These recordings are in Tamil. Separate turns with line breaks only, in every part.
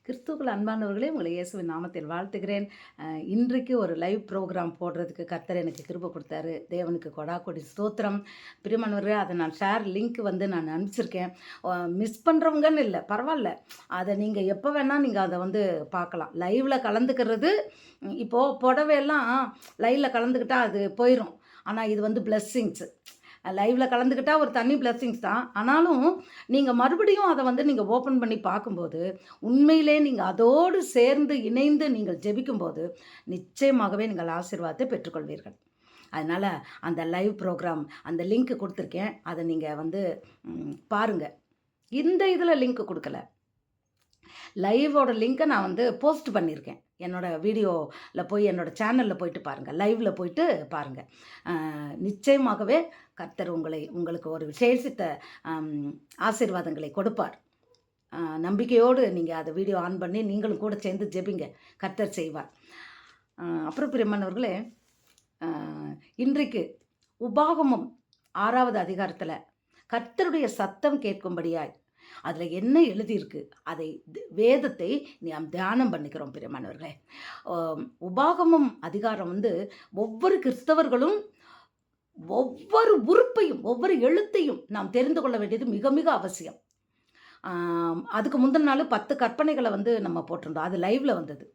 கிறிஸ்துவுக்குள் அன்பானவர்களே, உங்களை இயேசுவின் நாமத்தில் வாழ்த்துகிறேன். இன்றைக்கு ஒரு லைவ் ப்ரோகிராம் போடுறதுக்கு கர்த்தர் எனக்கு கிருபை கொடுத்தாரு. தேவனுக்கு கொடாக்கொடி ஸ்தோத்திரம். பிரியமானவர்களே, அதை நான் லிங்க் நான் அனுப்பிச்சிருக்கேன். மிஸ் பண்ணுறவங்கன்னு இல்லை, பரவாயில்ல. அதை நீங்கள் எப்போ வேணால் நீங்கள் அதை பார்க்கலாம். லைவில் கலந்துக்கிறது இப்போது புடவையெல்லாம் லைவில் கலந்துக்கிட்டால் அது போயிடும். ஆனால் இது பிளெஸ்ஸிங்ஸு. லைவில் கலந்துக்கிட்டால் ஒரு தனி பிளெஸ்ஸிங்ஸ் தான். ஆனாலும் நீங்கள் மறுபடியும் அதை நீங்கள் ஓப்பன் பண்ணி பார்க்கும்போது உண்மையிலே நீங்கள் அதோடு சேர்ந்து இணைந்து நீங்கள் ஜெபிக்கும்போது நிச்சயமாகவே நீங்கள் ஆசீர்வாதத்தை பெற்றுக்கொள்வீர்கள். அதனால் அந்த லைவ் ப்ரோக்ராம் அந்த லிங்க் கொடுத்துருக்கேன். அதை நீங்கள் பாருங்கள். இந்த இதில் லிங்க் கொடுக்கல, லைவோட லிங்க்கை நான் போஸ்ட் பண்ணியிருக்கேன். என்னோடய வீடியோவில் போய் என்னோடய சேனலில் போயிட்டு பாருங்கள், லைவில் போயிட்டு பாருங்கள். நிச்சயமாகவே கர்த்தர் உங்களுக்கு ஒரு விசேஷித்த ஆசீர்வாதங்களை கொடுப்பார். நம்பிக்கையோடு நீங்கள் அதை வீடியோ ஆன் பண்ணி நீங்களும் கூட சேர்ந்து ஜெபிங்க, கர்த்தர் செய்வார். அப்புறம் பிரியமானவர்களே, இன்றைக்கு உபாகமம் 6வது அதிகாரத்தில் கர்த்தருடைய சத்தம் கேட்கும்படியாய் அதில் என்ன எழுதியிருக்கு அதை வேதத்தை நாம் தியானம் பண்ணிக்கிறோம். பிரியமானவர்களே, உபாகமம் அதிகாரம் ஒவ்வொரு கிறிஸ்தவர்களும் ஒவ்வொரு உறுப்பையும் ஒவ்வொரு எழுத்தையும் நாம் தெரிந்து கொள்ள வேண்டியது மிக மிக அவசியம். அதுக்கு முந்தின நாள் 10 கற்பனைகளை நம்ம போட்டிருந்தோம், அது லைவில் வந்தது.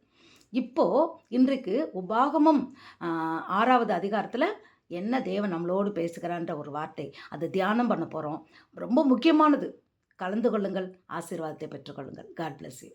இப்போது இன்றைக்கு உபாகமம் 6வது அதிகாரத்தில் என்ன தேவன் நம்மளோடு பேசுகிறான்ற ஒரு வார்த்தை, அதை தியானம் பண்ண போகிறோம். ரொம்ப முக்கியமானது. கலந்து கொள்ளுங்கள், ஆசீர்வாதத்தை பெற்றுக்கொள்ளுங்கள். God bless you.